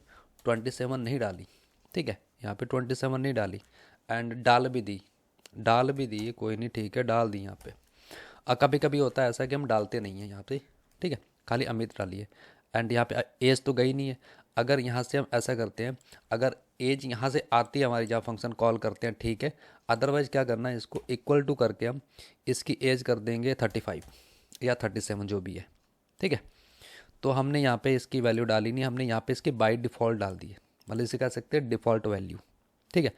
[SPEAKER 1] 27 नहीं डाली, ठीक है, यहाँ पे 27 नहीं डाली, एंड डाल भी दी कोई नहीं, ठीक है, डाल दी यहाँ पे। कभी कभी होता है ऐसा कि हम डालते नहीं हैं यहाँ पे, ठीक है, खाली अमित डालिए, एंड यहाँ पे एज तो गई नहीं है। अगर यहाँ से हम ऐसा करते हैं, अगर एज यहाँ से आती है हमारी, जहाँ फंक्शन कॉल करते हैं, ठीक है, अदरवाइज़ क्या करना है, इसको इक्वल टू करके हम इसकी एज कर देंगे 35 या 37 जो भी है, ठीक है। तो हमने यहाँ पे इसकी वैल्यू डाली नहीं, हमने यहाँ पे इसकी बाई डिफ़ॉल्ट डाल दी है, मतलब इसे कह सकते हैं डिफ़ॉल्ट वैल्यू, ठीक है।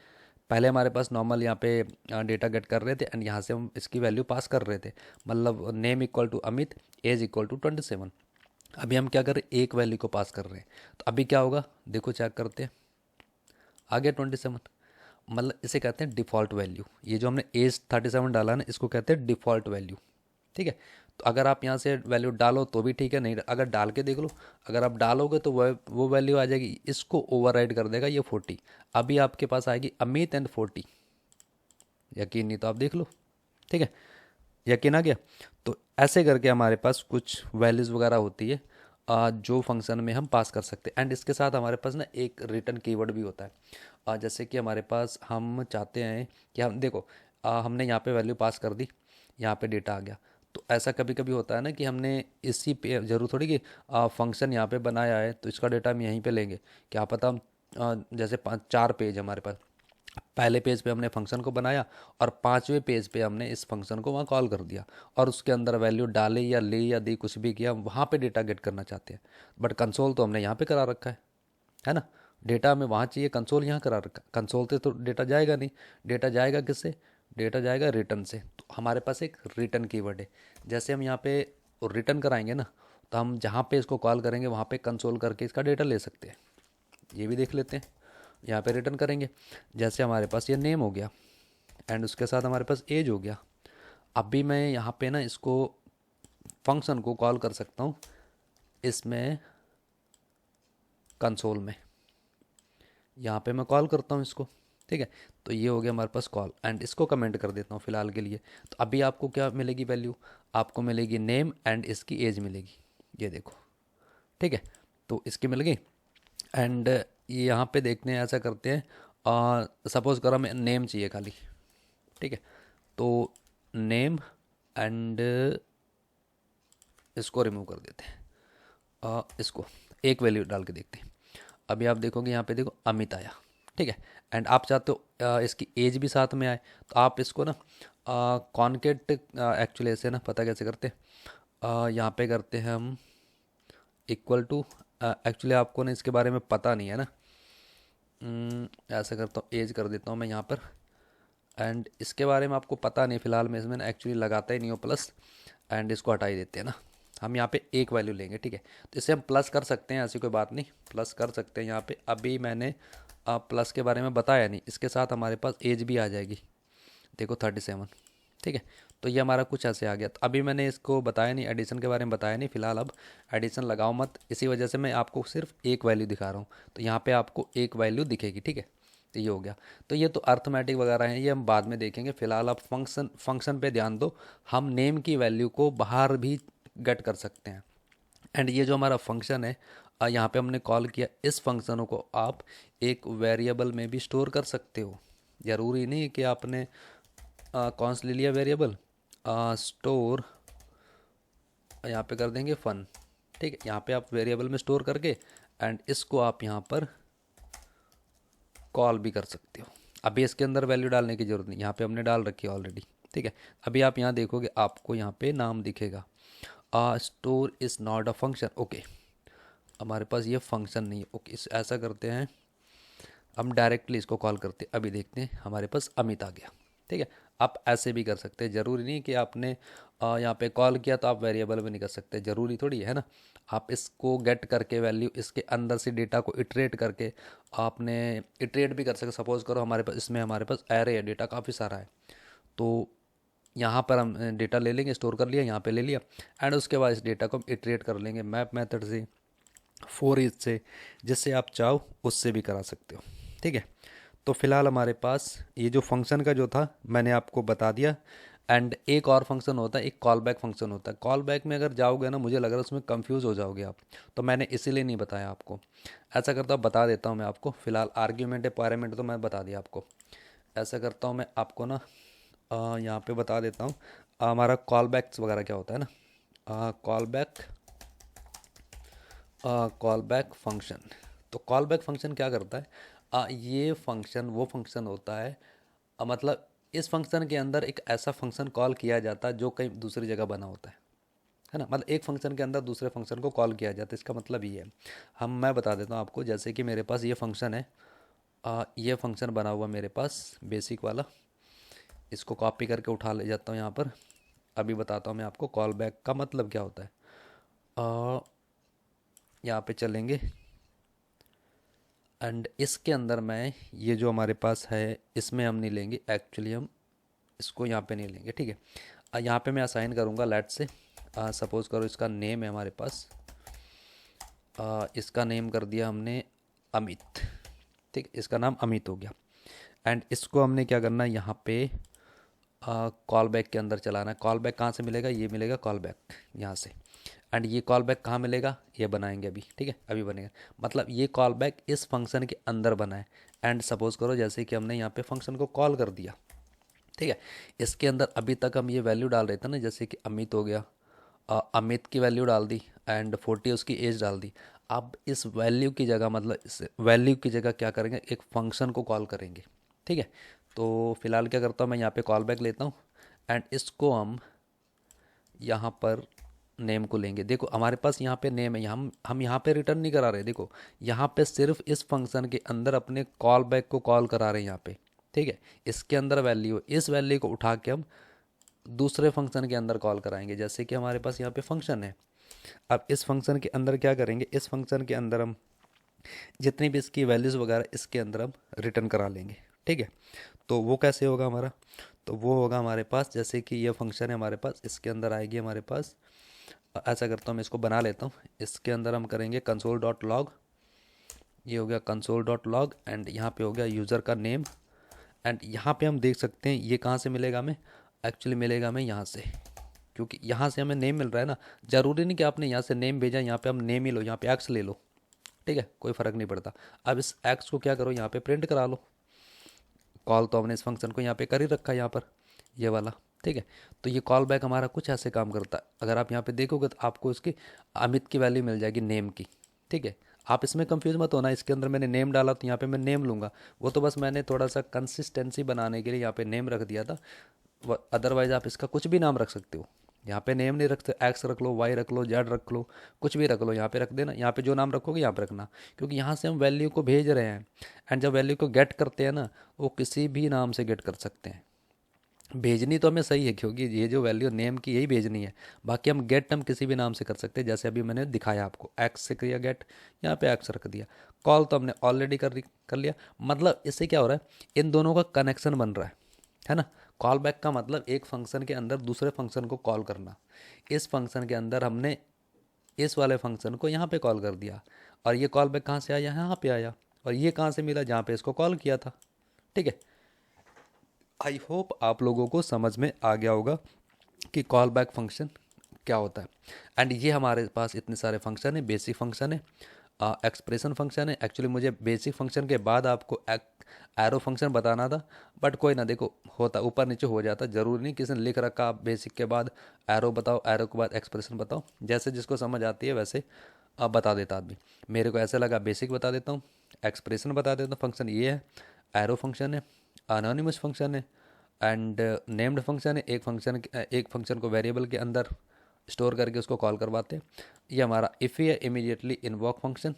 [SPEAKER 1] पहले हमारे पास नॉर्मल यहाँ पे डेटा गेट कर रहे थे, एंड यहाँ से हम इसकी वैल्यू पास कर रहे थे, मतलब name equal to Amit, age equal to 27, अभी हम क्या कर रहे हैं, एक वैल्यू को पास कर रहे हैं। तो अभी क्या होगा, देखो चेक करते हैं। आ गया 27, मतलब इसे कहते हैं डिफ़ॉल्ट वैल्यू। ये जो हमने एज 37 डाला ना, इसको कहते हैं डिफ़ॉल्ट वैल्यू। ठीक है। तो अगर आप यहाँ से वैल्यू डालो तो भी ठीक है, नहीं अगर डाल के देख लो, अगर आप डालोगे तो वो वैल्यू आ जाएगी, इसको ओवरराइड कर देगा ये 40। अभी आपके पास आएगी अमित एंड 40। यकीन नहीं तो आप देख लो। ठीक है, यकीन आ गया। तो ऐसे करके हमारे पास कुछ वैल्यूज़ वगैरह होती है जो फंक्शन में हम पास कर सकते हैं। एंड इसके साथ हमारे पास ना एक रिटर्न कीवर्ड भी होता है। जैसे कि हमारे पास हम चाहते हैं कि हम देखो, हमने यहाँ पे वैल्यू पास कर दी, यहाँ पे डेटा आ गया। तो ऐसा कभी कभी होता है ना कि हमने इसी पे जरूर थोड़ी कि फंक्शन यहाँ पे बनाया है तो इसका डेटा हम यहीं पे लेंगे। क्या पता हम जैसे 4 पेज हमारे पास, पहले पेज पे हमने फंक्शन को बनाया और 5वें पेज पे हमने इस फंक्शन को वहाँ कॉल कर दिया और उसके अंदर वैल्यू डाले या ले या दी, कुछ भी किया, वहाँ पे डेटा गेट करना चाहते हैं। बट कंसोल तो हमने यहाँ पे करा रखा है ना। डेटा हमें वहाँ चाहिए, कंसोल यहाँ करा रखा है। कंसोल से तो डेटा जाएगा नहीं, डेटा जाएगा किससे, डेटा जाएगा रिटर्न से। तो हमारे पास एक रिटर्न कीवर्ड है। जैसे हम यहाँ पे रिटर्न कराएंगे ना, तो हम जहाँ पे इसको कॉल करेंगे वहाँ पे कंसोल करके इसका डेटा ले सकते हैं। ये भी देख लेते हैं। यहाँ पे रिटर्न करेंगे, जैसे हमारे पास ये नेम हो गया एंड उसके साथ हमारे पास एज हो गया। अभी मैं यहाँ पे ना इसको फंक्शन को कॉल कर सकता हूँ इसमें कंसोल में, यहाँ पे मैं कॉल करता हूँ इसको। ठीक है, तो ये हो गया हमारे पास कॉल एंड इसको कमेंट कर देता हूँ फ़िलहाल के लिए। तो अभी आपको क्या मिलेगी वैल्यू, आपको मिलेगी नेम एंड इसकी एज मिलेगी, ये देखो। ठीक है, तो इसकी मिल गई। एंड ये यहाँ पे देखते हैं, ऐसा करते हैं, सपोज़ करो हमें नेम चाहिए खाली। ठीक है, तो नेम एंड इसको रिमूव कर देते हैं, इसको एक वैल्यू डाल के देखते हैं। अभी आप देखोगे यहाँ पे देखो अमित आया। ठीक है, एंड आप चाहते हो इसकी एज भी साथ में आए, तो आप इसको ना कॉन्केट एक्चुअली ऐसे ना पता कैसे करते हैं, यहाँ पे करते हैं हम इक्वल टू, एक्चुअली आपको ना इसके बारे में पता नहीं है ना। ऐसा करता हूँ, एज कर देता हूँ मैं यहाँ पर। एंड इसके बारे में आपको पता नहीं फ़िलहाल, मैं इसमें एक्चुअली लगाता ही नहीं हूँ प्लस। एंड इसको हटा ही देते हैं ना, हम यहाँ पे एक वैल्यू लेंगे। ठीक है, तो इसे हम प्लस कर सकते हैं, ऐसी कोई बात नहीं, प्लस कर सकते हैं यहाँ पे। अभी मैंने प्लस के बारे में बताया नहीं, इसके साथ हमारे पास एज भी आ जाएगी, देखो 37। ठीक है, तो ये हमारा कुछ ऐसे आ गया। तो अभी मैंने इसको बताया नहीं, एडिशन के बारे में बताया नहीं फ़िलहाल। अब एडिशन लगाओ मत, इसी वजह से मैं आपको सिर्फ एक वैल्यू दिखा रहा हूँ। तो यहाँ पे आपको एक वैल्यू दिखेगी। ठीक है, तो ये हो गया। तो ये तो अर्थमेटिक वगैरह हैं, ये हम बाद में देखेंगे। फ़िलहाल आप फंक्शन पे ध्यान दो। हम नेम की वैल्यू को बाहर भी गेट कर सकते हैं। एंड ये जो हमारा फंक्शन है, यहाँ पे हमने कॉल किया, इस फंक्शन को आप एक वेरिएबल में भी स्टोर कर सकते हो। ज़रूरी नहीं कि आपने कौन सा ले लिया वेरिएबल, स्टोर यहाँ पे कर देंगे फन। ठीक है, यहाँ पे आप वेरिएबल में स्टोर करके एंड इसको आप यहाँ पर कॉल भी कर सकते हो। अभी इसके अंदर वैल्यू डालने की ज़रूरत नहीं, यहाँ पे हमने डाल रखी है ऑलरेडी। ठीक है, अभी आप यहाँ देखोगे, आपको यहाँ पे नाम दिखेगा, store is not a function. Okay, हमारे पास ये फंक्शन नहीं है। ओके, इस ऐसा करते हैं, हम डायरेक्टली इसको कॉल करते हैं। अभी देखते हैं, हमारे पास अमित आ गया। ठीक है, आप ऐसे भी कर सकते हैं, ज़रूरी नहीं कि आपने यहाँ पे कॉल किया तो आप वेरिएबल में नहीं कर सकते, ज़रूरी थोड़ी है ना। आप इसको गेट करके वैल्यू इसके अंदर से डेटा को इटरेट करके आपने इटरेट भी कर सकते। सपोज़ करो हमारे पास इसमें हमारे पास एरे है, डेटा काफ़ी सारा है, तो यहाँ पर हम डेटा ले लेंगे, स्टोर कर लिया, यहाँ पे ले लिया एंड उसके बाद इस डेटा को हम इटरेट कर लेंगे मैप मेथड से, फोर ईच से, जिससे आप चाहो उससे भी करा सकते हो। ठीक है, तो फिलहाल हमारे पास ये जो फंक्शन का जो था मैंने आपको बता दिया। एंड एक और फंक्शन होता है, एक कॉल बैक फंक्शन होता है। कॉल बैक में अगर जाओगे ना, मुझे लग रहा है उसमें कंफ्यूज हो जाओगे आप, तो मैंने इसीलिए नहीं बताया आपको। ऐसा करता हूँ, बता देता हूँ मैं आपको। फिलहाल आर्ग्यूमेंट है, पैरामीटर तो मैं बता दिया आपको। ऐसा करता हूँ मैं आपको ना यहाँ पे बता देता हूँ हमारा कॉल बैक्स वगैरह क्या होता है ना। कॉल बैक फंक्शन, तो कॉल बैक फंक्शन क्या करता है, ये फंक्शन वो फंक्शन होता है, मतलब इस फंक्शन के अंदर एक ऐसा फंक्शन कॉल किया जाता है जो कहीं दूसरी जगह बना होता है ना। मतलब एक फंक्शन के अंदर दूसरे फंक्शन को कॉल किया जाता है, इसका मतलब ये है। मैं बता देता हूँ आपको, जैसे कि मेरे पास ये फंक्शन है, ये फंक्शन बना हुआ मेरे पास बेसिक वाला, इसको कॉपी करके उठा ले जाता हूँ यहाँ पर। अभी बताता हूँ मैं आपको कॉल बैक का मतलब क्या होता है। यहाँ पे चलेंगे एंड इसके अंदर मैं ये जो हमारे पास है इसमें हम नहीं लेंगे, एक्चुअली हम इसको यहाँ पे नहीं लेंगे, ठीक है। यहाँ पे मैं असाइन करूँगा लेट से, सपोज़ करो इसका नेम है हमारे पास, इसका नेम कर दिया हमने अमित, ठीक, इसका नाम अमित हो गया। एंड इसको हमने क्या करना है, यहाँ पे कॉल बैक के अंदर चलाना है। कॉल बैक कहाँ से मिलेगा, ये मिलेगा कॉल बैक यहाँ से। एंड ये कॉल बैक कहाँ मिलेगा, ये बनाएंगे अभी, ठीक है, अभी बनेगा। मतलब ये कॉल बैक इस फंक्शन के अंदर बना है। एंड सपोज़ करो जैसे कि हमने यहाँ पे फंक्शन को कॉल कर दिया, ठीक है। इसके अंदर अभी तक हम ये वैल्यू डाल रहे थे ना, जैसे कि अमित हो गया, अमित की वैल्यू डाल दी एंड 40 उसकी एज डाल दी। अब इस वैल्यू की जगह, मतलब इस वैल्यू की जगह क्या करेंगे, एक फंक्शन को कॉल करेंगे, ठीक है। तो फिलहाल क्या करता हूँ मैं, यहाँ पे कॉल बैक लेता हूँ एंड इसको हम यहाँ पर नेम को लेंगे। देखो हमारे पास यहाँ पे नेम है, हम यहाँ पे रिटर्न नहीं करा रहे, देखो यहाँ पे सिर्फ इस फंक्शन के अंदर अपने कॉल बैक को कॉल करा रहे हैं यहाँ पे, ठीक है। इसके अंदर वैल्यू, इस वैल्यू को उठा के हम दूसरे फंक्शन के अंदर कॉल कराएंगे। जैसे कि हमारे पास यहाँ पे फंक्शन है, अब इस फंक्शन के अंदर क्या करेंगे, इस फंक्शन के अंदर हम जितनी भी इसकी वैल्यूज़ वगैरह इसके अंदर हम रिटर्न करा लेंगे, ठीक है। तो वो कैसे होगा हमारा, तो वो होगा हमारे पास, जैसे कि ये फंक्शन है हमारे पास, इसके अंदर आएगी हमारे पास, ऐसा करता हूँ मैं इसको बना लेता हूँ। इसके अंदर हम करेंगे कंसोल डॉट लॉग, ये हो गया कंसोल डॉट लॉग एंड यहाँ पे हो गया यूज़र का नेम। एंड यहाँ पे हम देख सकते हैं ये कहाँ से मिलेगा हमें, एक्चुअली मिलेगा हमें यहाँ से, क्योंकि यहाँ से हमें नेम मिल रहा है ना। ज़रूरी नहीं कि आपने यहाँ से नेम भेजा, यहाँ पे हम नेम ही लो, यहाँ पे एक्स ले लो, ठीक है, कोई फ़र्क नहीं पड़ता। अब इस एक्स को क्या करो, यहाँ पे प्रिंट करा लो। कॉल तो हमने इस फंक्शन को यहाँ पे कर ही रखा है यहाँ पर, ये वाला, ठीक है। तो ये कॉल बैक हमारा कुछ ऐसे काम करता है। अगर आप यहाँ पे देखोगे तो आपको इसकी अमित की वैल्यू मिल जाएगी नेम की, ठीक है। आप इसमें कंफ्यूज मत होना, इसके अंदर मैंने नेम डाला तो यहाँ पे मैं नेम लूँगा, वो तो बस मैंने थोड़ा सा कंसिस्टेंसी बनाने के लिए यहाँ पे नेम रख दिया था। अदरवाइज आप इसका कुछ भी नाम रख सकते हो, यहाँ पे नेम नहीं रखते, एक्स रख लो, वाई रख लो, जेड रख लो, कुछ भी रख लो, यहाँ पे रख देना। यहाँ पे जो नाम रखोगे यहाँ पे रखना, क्योंकि यहाँ से हम वैल्यू को भेज रहे हैं। एंड जब वैल्यू को गेट करते हैं ना, वो किसी भी नाम से गेट कर सकते हैं। भेजनी तो हमें सही है, क्योंकि ये जो वैल्यू नेम की यही भेजनी है। बाकी हम गेट हम किसी भी नाम से कर सकते हैं, जैसे अभी मैंने दिखाया आपको, एक्स से किया गेट, यहाँ पे एक्स रख दिया। कॉल तो हमने ऑलरेडी कर लिया। मतलब इससे क्या हो रहा है, इन दोनों का कनेक्शन बन रहा है ना। कॉल बैक का मतलब एक फंक्शन के अंदर दूसरे फंक्शन को कॉल करना। इस फंक्शन के अंदर हमने इस वाले फंक्शन को यहाँ पे कॉल कर दिया, और ये कॉल बैक कहाँ से आया, यहाँ पे आया। और ये कहाँ से मिला, जहाँ पे इसको कॉल किया था, ठीक है। आई होप आप लोगों को समझ में आ गया होगा कि कॉल बैक फंक्शन क्या होता है। एंड ये हमारे पास इतने सारे फंक्शन है, बेसिक फंक्शन है, एक्सप्रेशन फंक्शन है। एक्चुअली मुझे बेसिक फंक्शन के बाद आपको एरो फंक्शन बताना था, बट कोई ना, देखो होता ऊपर नीचे हो जाता, ज़रूरी नहीं किसी ने लिख रखा आप बेसिक के बाद एरो बताओ, एरो के बाद एक्सप्रेशन बताओ, जैसे जिसको समझ आती है वैसे अब बता देता आदमी। मेरे को ऐसा लगा बेसिक बता देता हूँ, एक्सप्रेशन बता देता हूँ, फंक्शन ये है, एरो फंक्शन है, अनोनिमस फंक्शन है एंड नेम्ड फंक्शन है। एक फंक्शन को वेरिएबल के अंदर स्टोर करके उसको कॉल करवाते हैं। ये हमारा इफ़ है इमीडिएटली इन्वॉक फंक्शन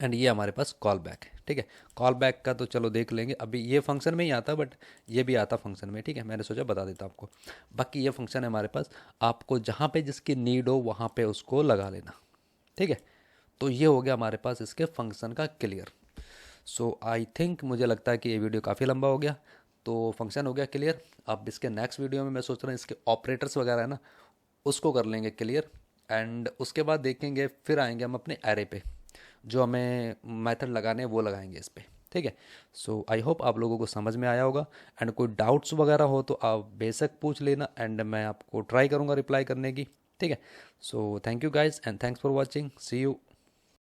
[SPEAKER 1] एंड ये हमारे पास कॉल बैक है, ठीक है। कॉल बैक का तो चलो देख लेंगे, अभी ये फंक्शन में ही आता, बट ये भी आता फंक्शन में, ठीक है। मैंने सोचा बता देता आपको। बाकी ये फंक्शन है हमारे पास, आपको जहाँ पे जिसकी नीड हो वहाँ पे उसको लगा लेना, ठीक है। तो ये हो गया हमारे पास इसके फंक्शन का क्लियर। सो आई थिंक, मुझे लगता है कि ये वीडियो काफ़ी लंबा हो गया, तो फंक्शन हो गया क्लियर। अब इसके नेक्स्ट वीडियो में मैं सोच रहा हूँ इसके ऑपरेटर्स वगैरह है ना, उसको कर लेंगे क्लियर। एंड उसके बाद देखेंगे, फिर आएंगे हम अपने एरे पे, जो हमें मेथड लगाने हैं वो लगाएंगे इस पे, ठीक है। सो आई होप आप लोगों को समझ में आया होगा। एंड कोई डाउट्स वगैरह हो तो आप बेशक पूछ लेना, एंड मैं आपको ट्राई करूँगा रिप्लाई करने की, ठीक है। So thank you guys and thanks for watching, see you.